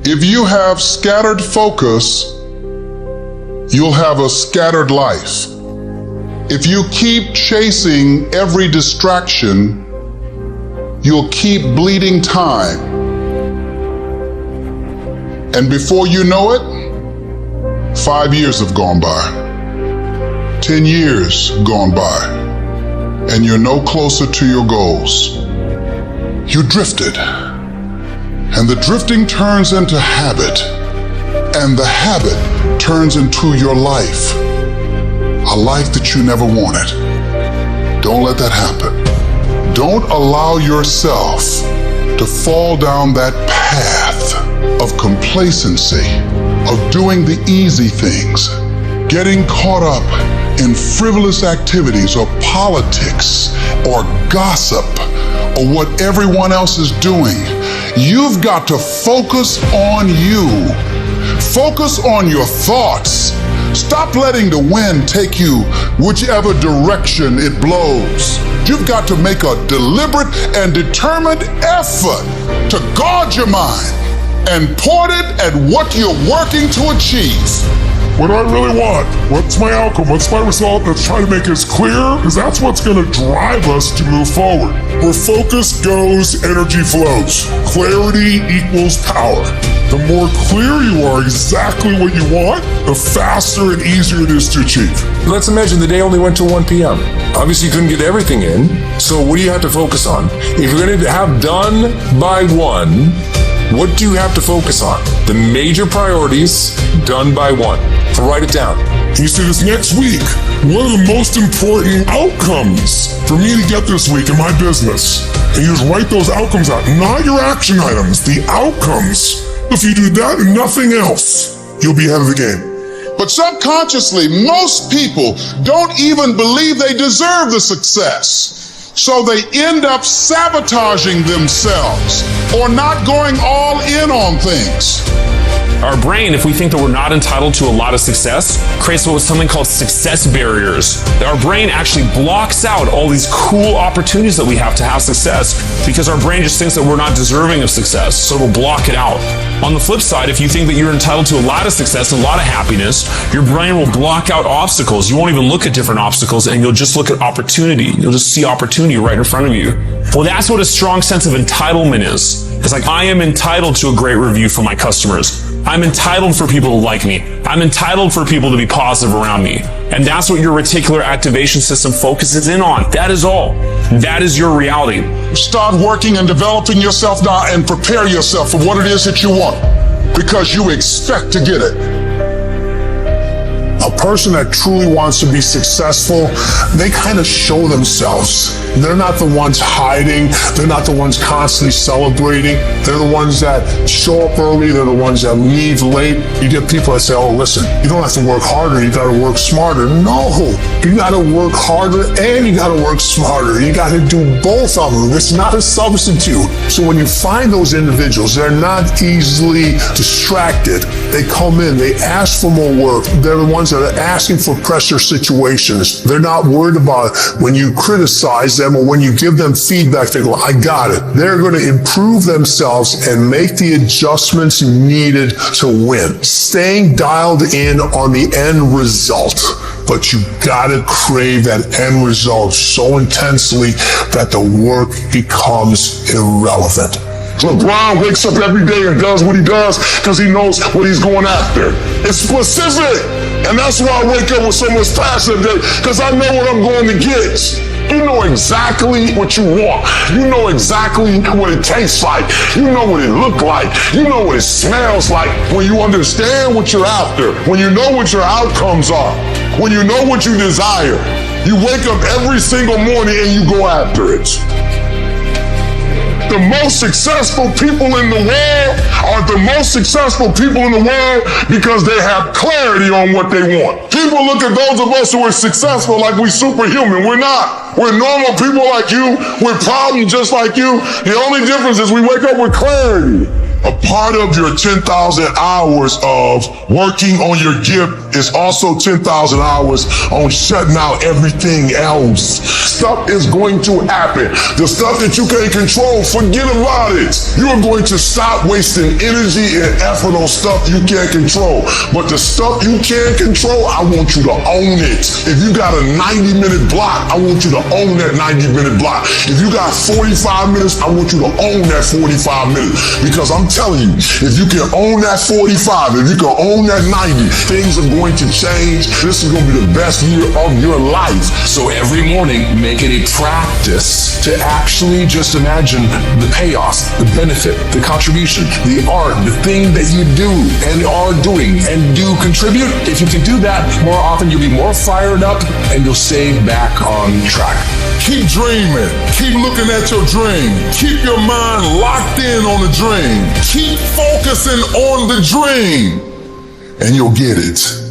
If you have scattered focus, you'll have a scattered life. If you keep chasing every distraction, you'll keep bleeding time. And before you know it, 5 years have gone by, 10 years gone by, and you're no closer to your goals. You drifted, and the drifting turns into habit, and the habit turns into your life, a life that you never wanted. Don't let that happen. Don't allow yourself to fall down that path of complacency, of doing the easy things, getting caught up in frivolous activities or politics or gossip or what everyone else is doing. You've got to focus on you. Focus on your thoughts. Stop letting the wind take you whichever direction it blows. You've got to make a deliberate and determined effort to guard your mind and point it at what you're working to achieve. What do I really want? What's my outcome? What's my result? Let's try to make it as clear, because that's what's going to drive us to move forward. Where focus goes, energy flows. Clarity equals power. The more clear you are exactly what you want, the faster and easier it is to achieve. Let's imagine the day only went till 1 p.m. Obviously, you couldn't get everything in. So what do you have to focus on? If you're going to have done by 1, what do you have to focus on? The major priorities done by 1. Write it down. You see, this next week, what are the most important outcomes for me to get this week in my business? And you just write those outcomes out, not your action items, the outcomes. If you do that and nothing else, you'll be ahead of the game. But subconsciously, most people don't even believe they deserve the success. So they end up sabotaging themselves or not going all in on things. Our brain, if we think that we're not entitled to a lot of success, creates what's something called success barriers. Our brain actually blocks out all these cool opportunities that we have to have success because our brain just thinks that we're not deserving of success, so it'll block it out. On the flip side, if you think that you're entitled to a lot of success and a lot of happiness, your brain will block out obstacles. You won't even look at different obstacles, and you'll just look at opportunity. You'll just see opportunity right in front of you. Well, that's what a strong sense of entitlement is. It's like, I am entitled to a great review from my customers. I'm entitled for people to like me. I'm entitled for people to be positive around me. And that's what your reticular activation system focuses in on. That is all. That is your reality. Start working and developing yourself now and prepare yourself for what it is that you want, because you expect to get it. A person that truly wants to be successful, they kind of show themselves. They're not the ones hiding. They're not the ones constantly celebrating. They're the ones that show up early. They're the ones that leave late. You get people that say, oh, listen, you don't have to work harder. You got to work smarter. No, you got to work harder and you got to work smarter. You got to do both of them. It's not a substitute. So when you find those individuals, they're not easily distracted. They come in, they ask for more work. They're the ones that are asking for pressure situations. They're not worried about when you criticize them or when you give them feedback, they go, I got it. They're going to improve themselves and make the adjustments needed to win. Staying dialed in on the end result. But you gotta crave that end result so intensely that the work becomes irrelevant. LeBron wakes up every day and does what he does because he knows what he's going after. It's specific. And that's why I wake up with so much passion every day, because I know what I'm going to get. You know exactly what you want. You know exactly what it tastes like. You know what it looks like. You know what it smells like. When you understand what you're after, when you know what your outcomes are, when you know what you desire, you wake up every single morning and you go after it. The most successful people in the world are the most successful people in the world because they have clarity on what they want. People look at those of us who are successful like we're superhuman. We're not. We're normal people like you with problems just like you. The only difference is we wake up with clarity. A part of your 10,000 hours of working on your gift is also 10,000 hours on shutting out everything else. Stuff is going to happen. The stuff that you can't control, forget about it. You are going to stop wasting energy and effort on stuff you can't control. But the stuff you can control, I want you to own it. If you got a 90-minute block, I want you to own that 90-minute block. If you got 45 minutes, I want you to own that 45 minutes. Because I'm telling you, if you can own that 45, if you can own that 90, things are going to change. This is going to be the best year of your life. So every morning, make it a practice to actually just imagine the payoff, the benefit, the contribution, the art, the thing that you do and are doing and do contribute. If you can do that more often, you'll be more fired up and you'll stay back on track. Keep dreaming. Keep looking at your dream. Keep your mind locked in on the dream. Keep focusing on the dream. And you'll get it.